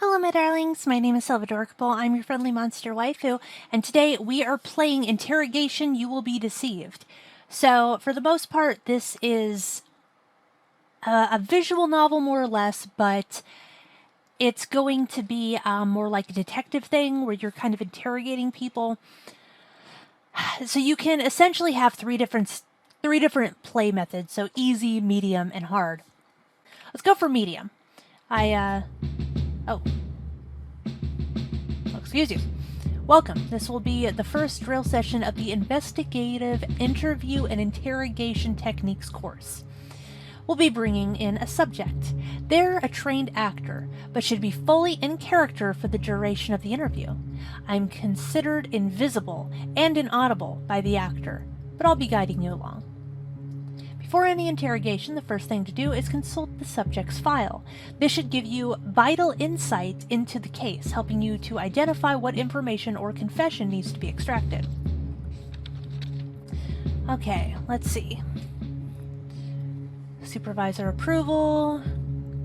Hello, my darlings. My name is Silvadorkable. I'm your friendly monster waifu, and today we are playing Interrogation, You Will Be Deceived. So, for the most part, this is a visual novel, more or less, but it's going to be more like a detective thing where you're kind of interrogating people. So you can essentially have three different play methods, so easy, medium, and hard. Let's go for medium. Excuse you. Welcome. This will be the first drill session of the Investigative Interview and Interrogation Techniques course. We'll be bringing in a subject. They're a trained actor, but should be fully in character for the duration of the interview. I'm considered invisible and inaudible by the actor, but I'll be guiding you along. Before any interrogation, the first thing to do is consult the subject's file. This should give you vital insight into the case, helping you to identify what information or confession needs to be extracted. Okay, let's see. Supervisor approval,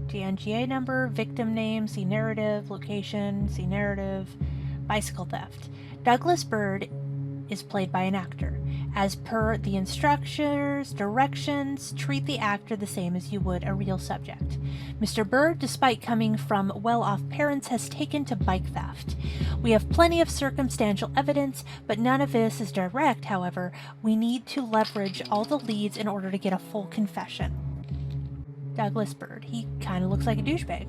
DNGA number, victim name, see narrative, location, see narrative, bicycle theft. Douglas Bird is played by an actor. As per the instructors, directions, treat the actor the same as you would a real subject. Mr. Bird, despite coming from well-off parents, has taken to bike theft. We have plenty of circumstantial evidence, but none of this is direct, however. We need to leverage all the leads in order to get a full confession. Douglas Bird. He kind of looks like a douchebag.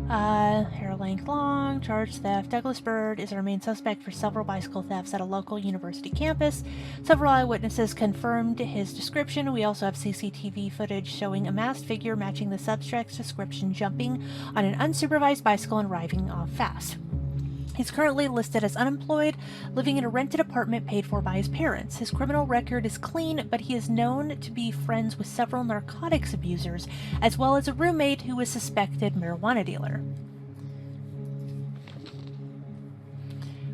Hair length long, charged theft. Douglas Bird is our main suspect for several bicycle thefts at a local university campus. Several eyewitnesses confirmed his description. We also have CCTV footage showing a masked figure matching the subject's description jumping on an unsupervised bicycle and riding off fast. He's currently listed as unemployed, living in a rented apartment paid for by his parents. His criminal record is clean, but he is known to be friends with several narcotics abusers, as well as a roommate who is a suspected marijuana dealer.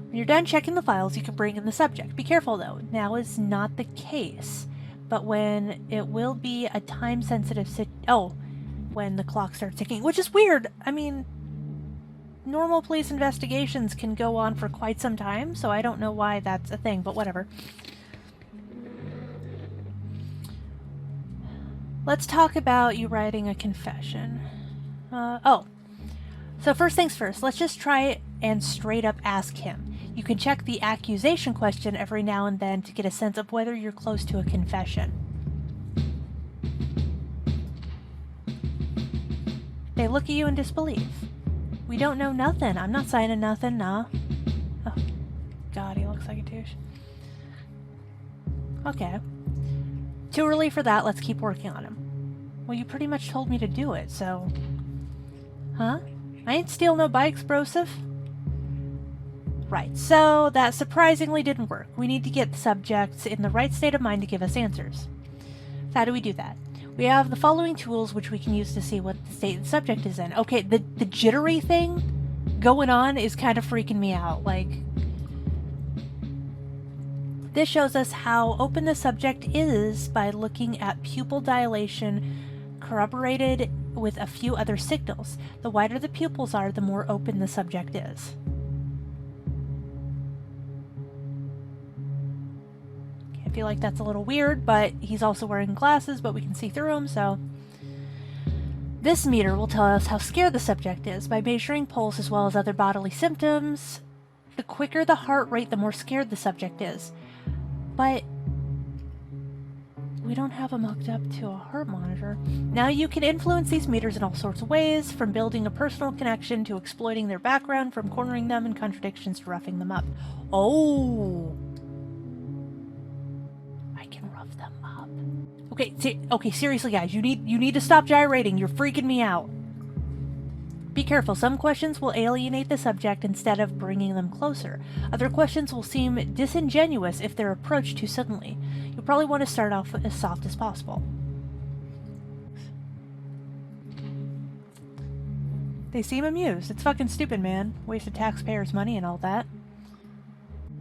When you're done checking the files, you can bring in the subject. Be careful though, now is not the case, but when it will be a time-sensitive when the clock starts ticking, which is weird. I mean, normal police investigations can go on for quite some time, so I don't know why that's a thing, but whatever. Let's talk about you writing a confession. So first things first, let's just try and straight up ask him. You can check the accusation question every now and then to get a sense of whether you're close to a confession. They look at you in disbelief. We don't know nothing. I'm not signing nothing, nah. Oh, God, he looks like a douche. Okay. Too early for that, let's keep working on him. Well, you pretty much told me to do it, so... Huh? I ain't steal no bikes, broseph. Right, so that surprisingly didn't work. We need to get the subjects in the right state of mind to give us answers. So how do we do that? We have the following tools which we can use to see what the state the subject is in. Okay, the jittery thing going on is kind of freaking me out. Like, this shows us how open the subject is by looking at pupil dilation corroborated with a few other signals. The wider the pupils are, the more open the subject is. I feel like that's a little weird, but he's also wearing glasses, but we can see through them, so... This meter will tell us how scared the subject is by measuring pulse as well as other bodily symptoms. The quicker the heart rate, the more scared the subject is. But we don't have them hooked up to a heart monitor. Now you can influence these meters in all sorts of ways, from building a personal connection to exploiting their background, from cornering them in contradictions to roughing them up. Oh! Them up. Okay, seriously guys, you need to stop gyrating. You're freaking me out. Be careful. Some questions will alienate the subject instead of bringing them closer. Other questions will seem disingenuous if they're approached too suddenly. You'll probably want to start off as soft as possible. They seem amused. It's fucking stupid, man. Wasted taxpayers' money and all that.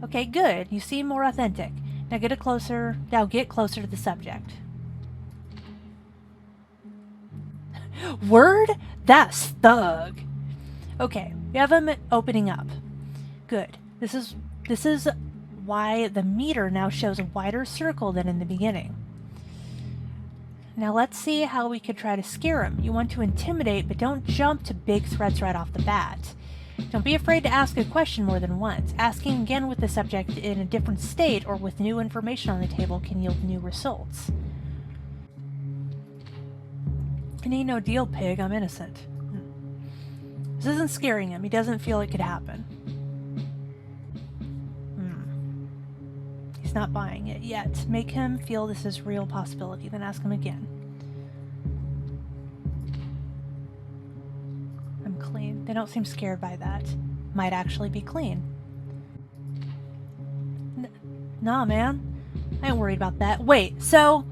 Okay, good. You seem more authentic. Now get closer to the subject. Word? That's thug. Okay, You have him opening up. Good. This is why the meter now shows a wider circle than in the beginning. Now let's see how we could try to scare him. You want to intimidate, but don't jump to big threats right off the bat. Don't be afraid to ask a question more than once. Asking again with the subject in a different state or with new information on the table can yield new results. It ain't no deal, pig. I'm innocent. This isn't scaring him. He doesn't feel it could happen. He's not buying it yet. Make him feel this is a real possibility, then ask him again. I'm clean. They don't seem scared by that. Might actually be clean. Nah, man. I ain't worried about that. Wait, so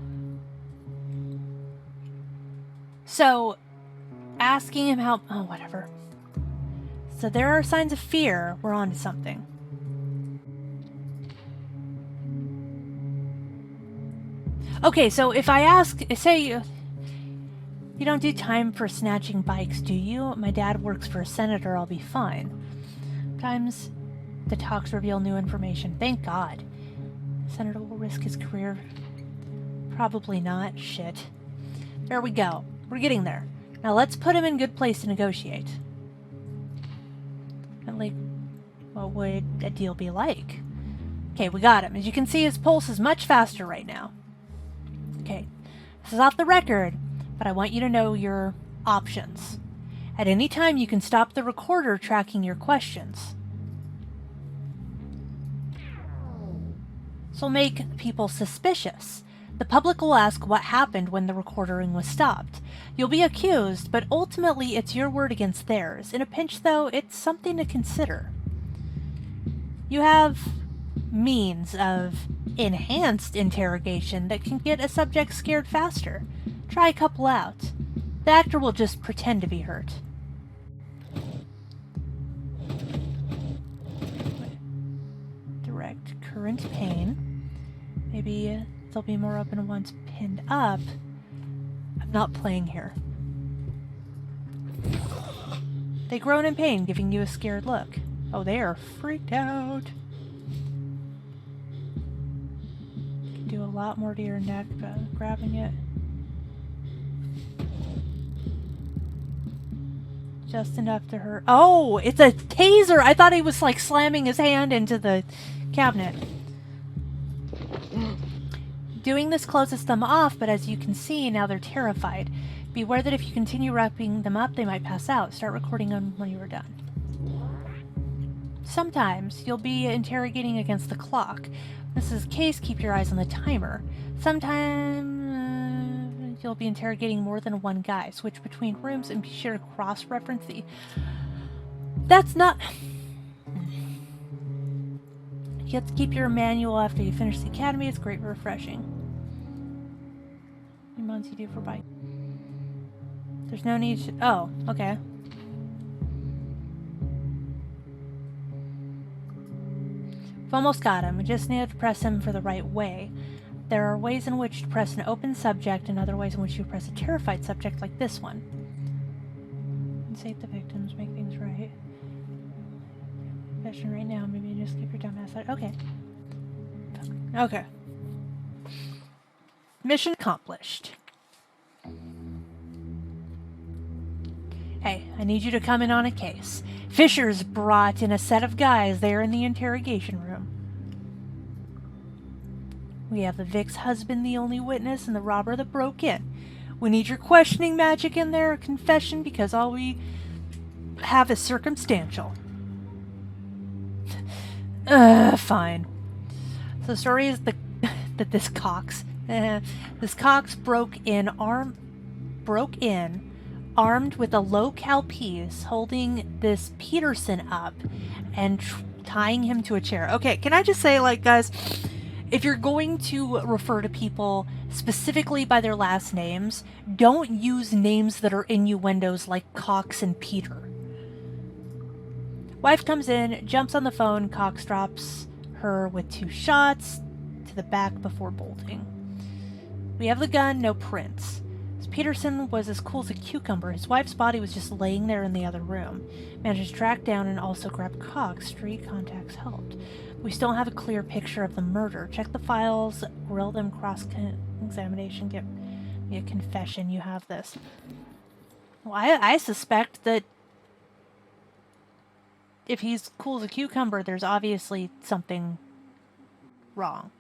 asking him how... Oh, whatever. So there are signs of fear. We're on to something. Okay, so if I ask... Say you don't do time for snatching bikes, do you? My dad works for a senator. I'll be fine. Sometimes the talks reveal new information. Thank God. The senator will risk his career. Probably not. Shit. There we go. We're getting there. Now let's put him in good place to negotiate. And like, what would a deal be like? Okay, we got him. As you can see, his pulse is much faster right now. Okay, this is off the record, but I want you to know your options. At any time, you can stop the recorder tracking your questions. This will make people suspicious. The public will ask what happened when the recording was stopped. You'll be accused, but ultimately it's your word against theirs. In a pinch, though, it's something to consider. You have means of enhanced interrogation that can get a subject scared faster. Try a couple out. The actor will just pretend to be hurt. Direct current pain. Maybe they'll be more open once pinned up. I'm not playing here. They groan in pain, giving you a scared look. Oh, they are freaked out. You can do a lot more to your neck, but grabbing it. Just enough to hurt. Oh, it's a taser! I thought he was like slamming his hand into the cabinet. Doing this closes them off, but as you can see, now they're terrified. Beware that if you continue wrapping them up, they might pass out. Start recording them when you are done. Sometimes you'll be interrogating against the clock. When this is the case, keep your eyes on the timer. Sometimes you'll be interrogating more than one guy. Switch between rooms and be sure to cross-reference the... That's not... You have to keep your manual after you finish the academy. It's great and refreshing. How many months you do for bike? There's no need to... Oh, okay. We've almost got him. We just need to press him for the right way. There are ways in which to press an open subject and other ways in which you press a terrified subject like this one. And save the victims, make things right. Confession right now, maybe you just keep your dumb ass out. Okay. Okay. Mission accomplished. Hey, I need you to come in on a case. Fisher's brought in a set of guys there in the interrogation room. We have the Vic's husband, the only witness, and the robber that broke in. We need your questioning magic in there, confession, because all we have is circumstantial. Fine. So the story is that this Cox broke in armed with a low-cal piece, holding this Peterson up and tying him to a chair. Okay, can I just say, like, guys, if you're going to refer to people specifically by their last names, don't use names that are innuendos like Cox and Peter. Wife comes in, jumps on the phone. Cox drops her with 2 shots to the back before bolting. We have the gun, no prints. Peterson was as cool as a cucumber. His wife's body was just laying there in the other room. Managed to track down and also grab Cox. Street contacts helped. We still don't have a clear picture of the murder. Check the files, grill them, cross-examination, get me a confession. You have this. Well, I suspect that if he's cool as a cucumber, there's obviously something wrong.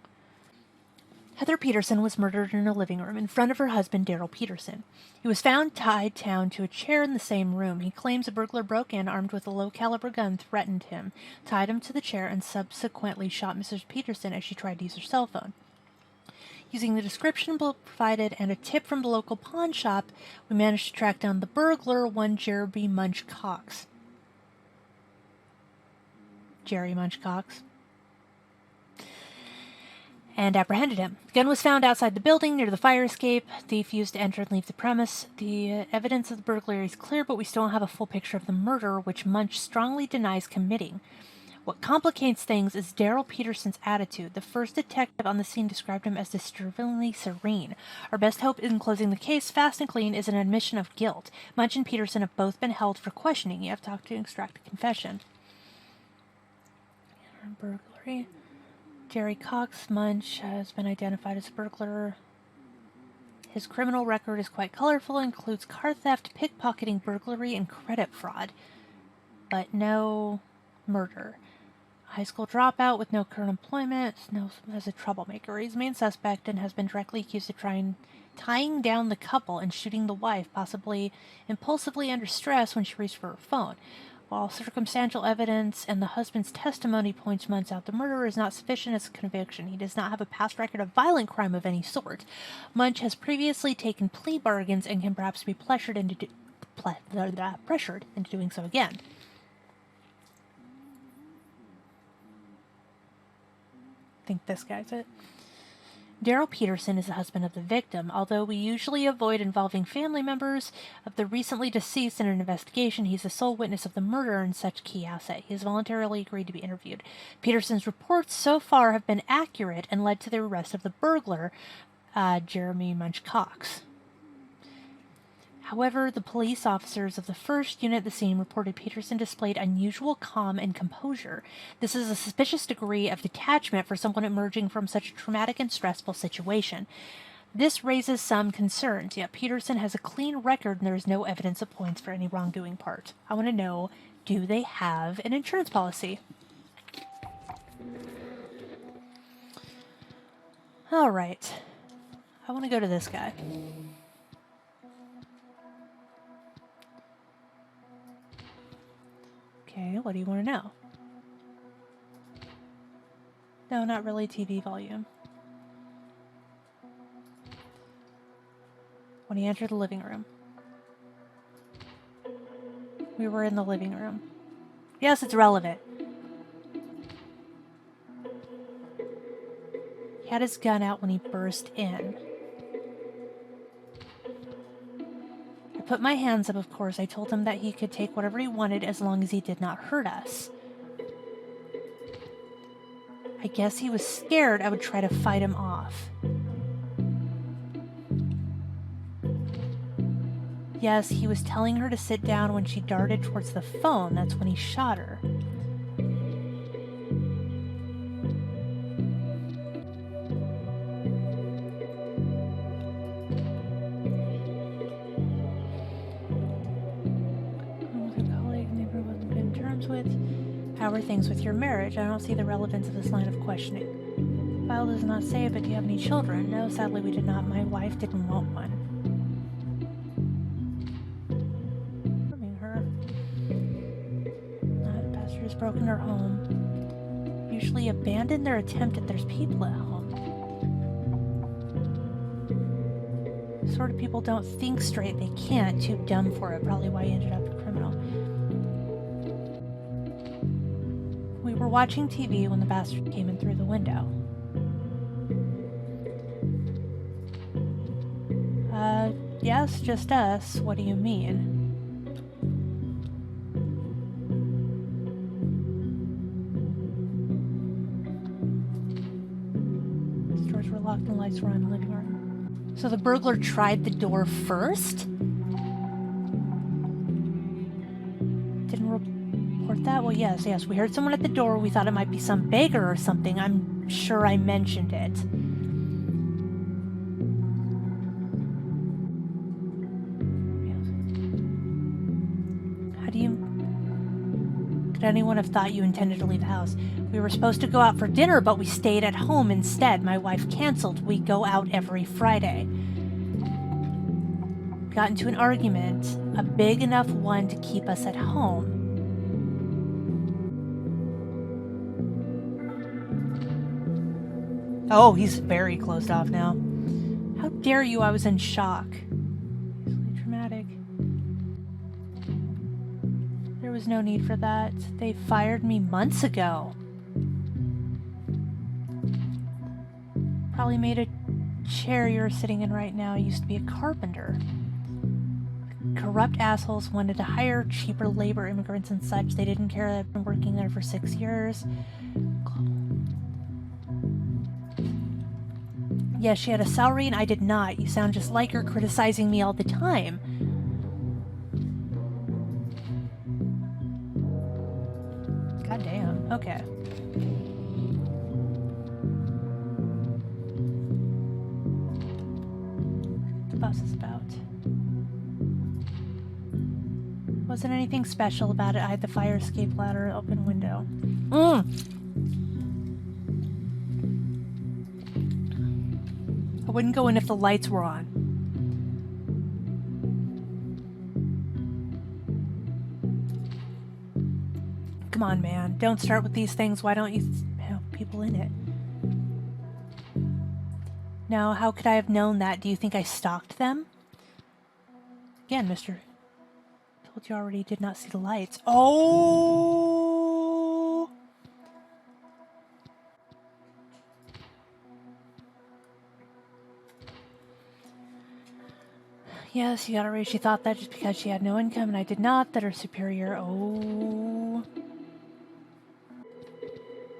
Heather Peterson was murdered in her living room in front of her husband, Daryl Peterson. He was found tied down to a chair in the same room. He claims a burglar broke in armed with a low-caliber gun, threatened him, tied him to the chair, and subsequently shot Mrs. Peterson as she tried to use her cell phone. Using the description provided and a tip from the local pawn shop, we managed to track down the burglar, one Jeremy Munch Cox. Jerry Munch Cox. And apprehended him. The gun was found outside the building near the fire escape. The thief used to enter and leave the premise. The evidence of the burglary is clear, but we still don't have a full picture of the murder, which Munch strongly denies committing. What complicates things is Daryl Peterson's attitude. The first detective on the scene described him as disturbingly serene. Our best hope in closing the case fast and clean is an admission of guilt. Munch and Peterson have both been held for questioning. You have to talk to extract a confession. Burglary. Jerry Cox Munch has been identified as a burglar. His criminal record is quite colorful, includes car theft, pickpocketing, burglary, and credit fraud. But no murder. High school dropout with no current employment, knows as a troublemaker. He's a main suspect and has been directly accused of tying down the couple and shooting the wife, possibly impulsively under stress when she reached for her phone. While circumstantial evidence and the husband's testimony points Munch out, the murder is not sufficient as a conviction. He does not have a past record of violent crime of any sort. Munch has previously taken plea bargains and can perhaps be pressured into doing so again. I think this guy's it. Daryl Peterson is the husband of the victim. Although we usually avoid involving family members of the recently deceased in an investigation, he's the sole witness of the murder and such key asset. He has voluntarily agreed to be interviewed. Peterson's reports so far have been accurate and led to the arrest of the burglar, Jeremy Munch Cox. However, the police officers of the first unit at the scene reported Peterson displayed unusual calm and composure. This is a suspicious degree of detachment for someone emerging from such a traumatic and stressful situation. This raises some concerns, yet Peterson has a clean record and there is no evidence that points for any wrongdoing part. I want to know, do they have an insurance policy? Alright. I want to go to this guy. Okay, what do you want to know? No, not really. TV volume. When he entered the living room. We were in the living room. Yes, it's relevant. He had his gun out when he burst in. I put my hands up, of course. I told him that he could take whatever he wanted as long as he did not hurt us. I guess he was scared I would try to fight him off. Yes, he was telling her to sit down when she darted towards the phone. That's when he shot her. How are things with your marriage? I don't see the relevance of this line of questioning. File does not say, but do you have any children? No, sadly we did not. My wife didn't want one. Harming her. The pastor has broken her home. Usually abandon their attempt if there's people at home. Sort of people don't think straight. They can't. Too dumb for it. Probably why he ended up a criminal. We were watching TV when the bastard came in through the window. Yes, just us. What do you mean? The doors were locked and lights were on in the living room. So the burglar tried the door first? Didn't report that? Well, yes. We heard someone at the door. We thought it might be some beggar or something. I'm sure I mentioned it. How do you... Could anyone have thought you intended to leave the house? We were supposed to go out for dinner, but we stayed at home instead. My wife canceled. We go out every Friday. Got into an argument, a big enough one to keep us at home. Oh, he's very closed off now. How dare you? I was in shock. Easily traumatic. There was no need for that. They fired me months ago. Probably made a chair you're sitting in right now. Used to be a carpenter. Corrupt assholes wanted to hire cheaper labor, immigrants and such. They didn't care that I've been working there for 6 years. Yes, she had a salary and I did not. You sound just like her, criticizing me all the time. God damn. Okay. The bus is about. Wasn't anything special about it. I had the fire escape ladder, open window. I wouldn't go in if the lights were on. Come on, man. Don't start with these things. Why don't you have people in it? No, how could I have known that? Do you think I stalked them? Again, mister. Told you already, did not see the lights. Oh! Yes, you got it right. She thought that just because she had no income and I did not, that her superior... Oh...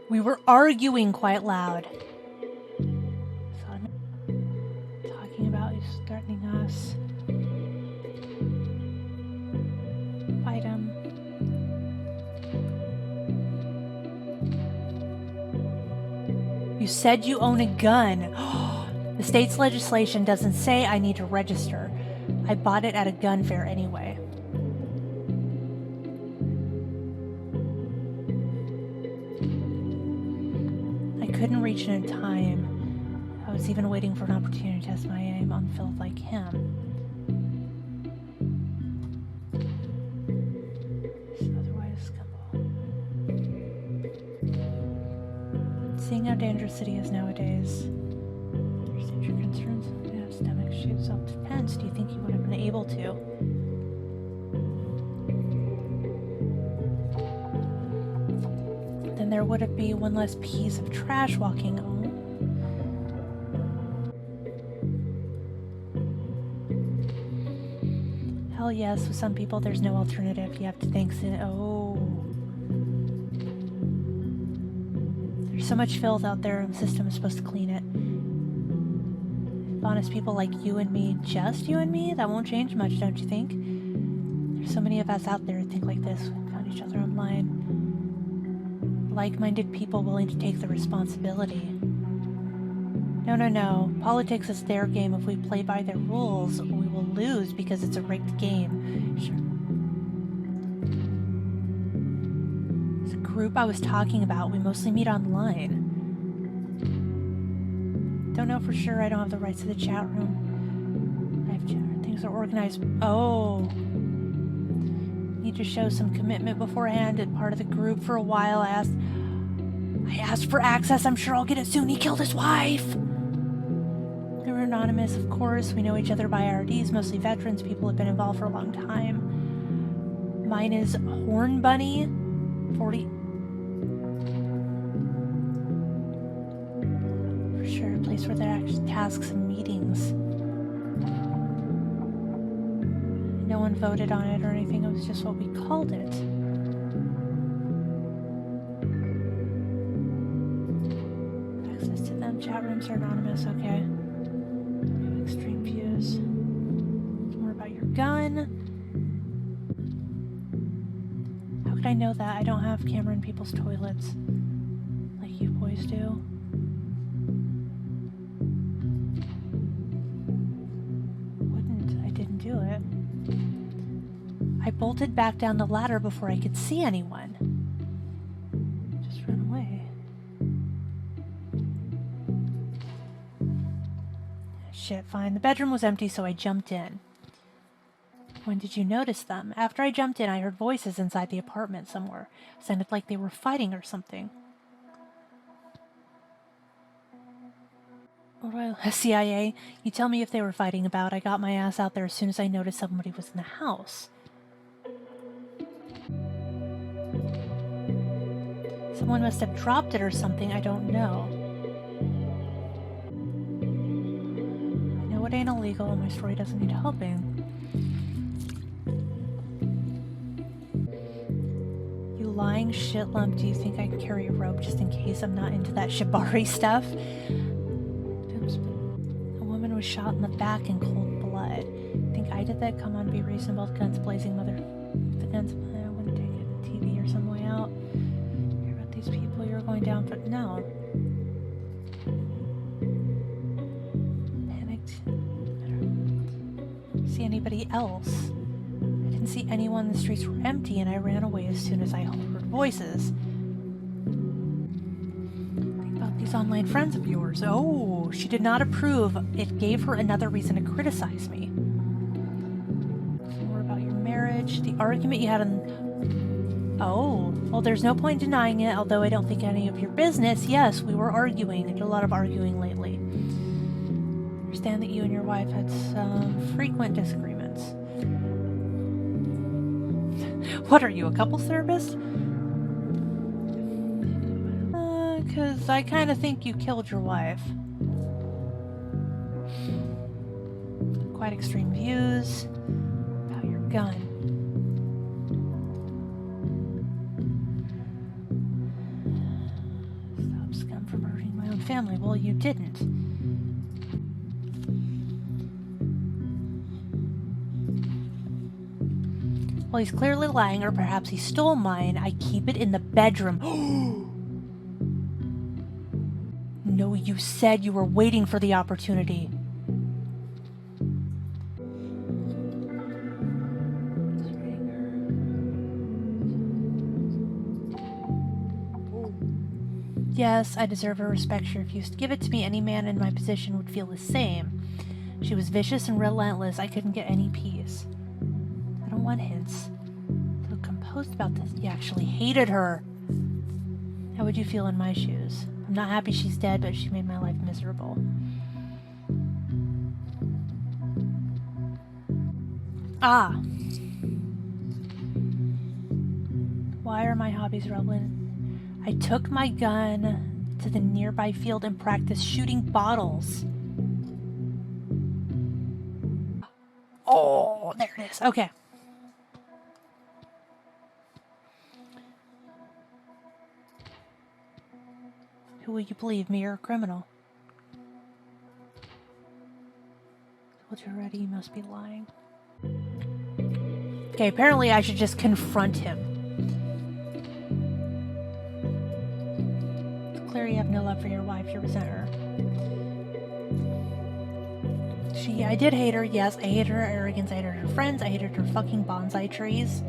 We were arguing quite loud. Talking about he's threatening us. Fight him. You said you own a gun. The state's legislation doesn't say I need to register. I bought it at a gun fair anyway. I couldn't reach it in time. I was even waiting for an opportunity to test my aim on filth like him. Otherwise, seeing how dangerous city is nowadays. Understand your concerns? Yeah, stomach shoot, self-defense. Do you think you would have been able to? Then there would have been one less piece of trash walking home. Hell yes, with some people there's no alternative. You have to think, oh. There's so much filth out there and the system is supposed to clean it. If honest people like you and me, just you and me, that won't change much, don't you think? There's so many of us out there who think like this. We found each other online. Like-minded people willing to take the responsibility. No. Politics is their game. If we play by their rules, we will lose because it's a rigged game. Sure. It's a group I was talking about. We mostly meet online. Don't know for sure. I don't have the rights to the chat room. I have things are organized. Oh. Need to show some commitment beforehand and part of the group for a while. I asked for access. I'm sure I'll get it soon. He killed his wife. They were anonymous, of course. We know each other by IRDs, mostly veterans. People have been involved for a long time. Mine is Horn Bunny 40. For sure, a place where there are actually tasks and meetings. No one voted on it or anything. It was just what we called it. Access to them. Chat rooms are anonymous. Okay. Extreme. is. More about your gun. How could I know that? I don't have camera in people's toilets like you boys do. I didn't do it. I bolted back down the ladder before I could see anyone. Just run away. Shit, fine. The bedroom was empty, so I jumped in. When did you notice them? After I jumped in, I heard voices inside the apartment somewhere. It sounded like they were fighting or something. CIA, you tell me if they were fighting about. I got my ass out there as soon as I noticed somebody was in the house. Someone must have dropped it or something, I don't know. I know it ain't illegal and my story doesn't need helping. You lying shit lump, do you think I can carry a rope just in case I'm not into that shibari stuff? A woman was shot in the back in cold blood. Think I did that? Come on, be reasonable. Guns blazing, mother. The guns. I wouldn't take it. TV or some way out. Hear about these people you're going down for. No. Panicked. See anybody else? I didn't see anyone. The streets were empty and I ran away as soon as I heard voices. These online friends of yours. Oh, she did not approve. It gave her another reason to criticize me. More about your marriage, the argument you had on... Oh, well, there's no point in denying it, although I don't think any of your business. Yes, we were arguing. I did a lot of arguing lately. I understand that you and your wife had some frequent disagreements. What are you, a couples therapist? Because I kind of think you killed your wife. Quite extreme views about your gun. Stop scum from hurting my own family. Well, you didn't. Well, he's clearly lying, or perhaps he stole mine. I keep it in the bedroom. No, you said you were waiting for the opportunity. Yes, I deserve her respect. She refused to give it to me. Any man in my position would feel the same. She was vicious and relentless. I couldn't get any peace. I don't want hints. So composed about this. You actually hated her. How would you feel in my shoes? I'm not happy she's dead, but she made my life miserable. Ah. Why are my hobbies relevant? I took my gun to the nearby field and practiced shooting bottles. Oh, there it is. Okay. Who will you believe, me or a criminal? Told you already, you must be lying. Okay, apparently I should just confront him. It's clear you have no love for your wife, you resent her. I did hate her, yes. I hated her arrogance, I hated her friends, I hated her fucking bonsai trees.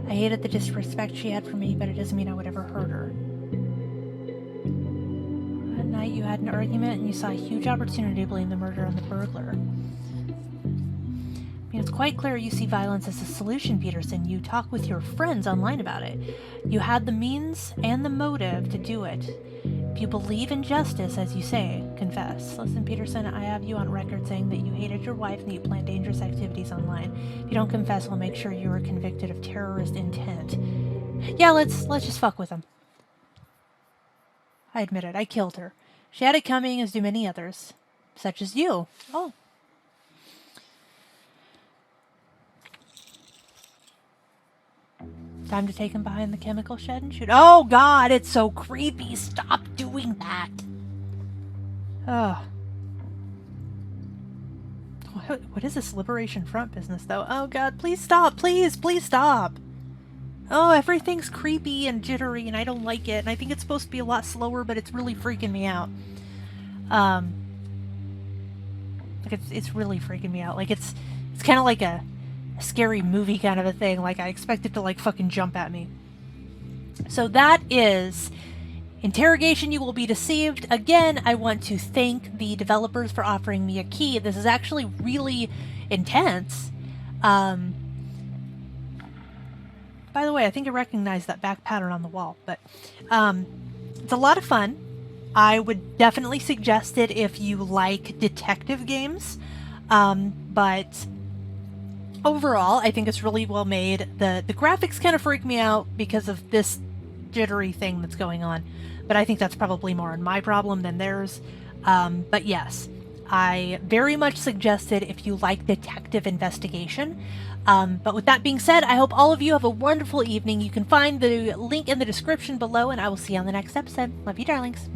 I hated the disrespect she had for me, but it doesn't mean I would ever hurt her. That night you had an argument and you saw a huge opportunity to blame the murder on the burglar. I mean, it's quite clear you see violence as a solution, Peterson. You talk with your friends online about it. You had the means and the motive to do it. If you believe in justice, as you say, confess. Listen, Peterson, I have you on record saying that you hated your wife and that you planned dangerous activities online. If you don't confess, we'll make sure you are convicted of terrorist intent. Yeah, let's just fuck with him. I admit it, I killed her. She had it coming, as do many others. Such as you. Oh. Time to take him behind the chemical shed and shoot. Oh God, it's so creepy. Stop doing that. Ugh. What is this Liberation Front business, though? Oh god, please stop! Please stop! Oh, everything's creepy and jittery, and I don't like it, and I think it's supposed to be a lot slower, but it's really freaking me out. Like, it's really freaking me out. Like, it's kind of like a scary movie kind of a thing. Like, I expect it to, like, fucking jump at me. So that is Interrogation, You Will Be Deceived. Again, I want to thank the developers for offering me a key. This is actually really intense. By the way, I think I recognize that back pattern on the wall, but it's a lot of fun. I would definitely suggest it if you like detective games, but overall, I think it's really well made. The graphics kind of freak me out because of this jittery thing that's going on, but I think that's probably more on my problem than theirs. But yes, I very much suggest it if you like detective investigation. But with that being said, I hope all of you have a wonderful evening. You can find the link in the description below, and I will see you on the next episode. Love you, darlings.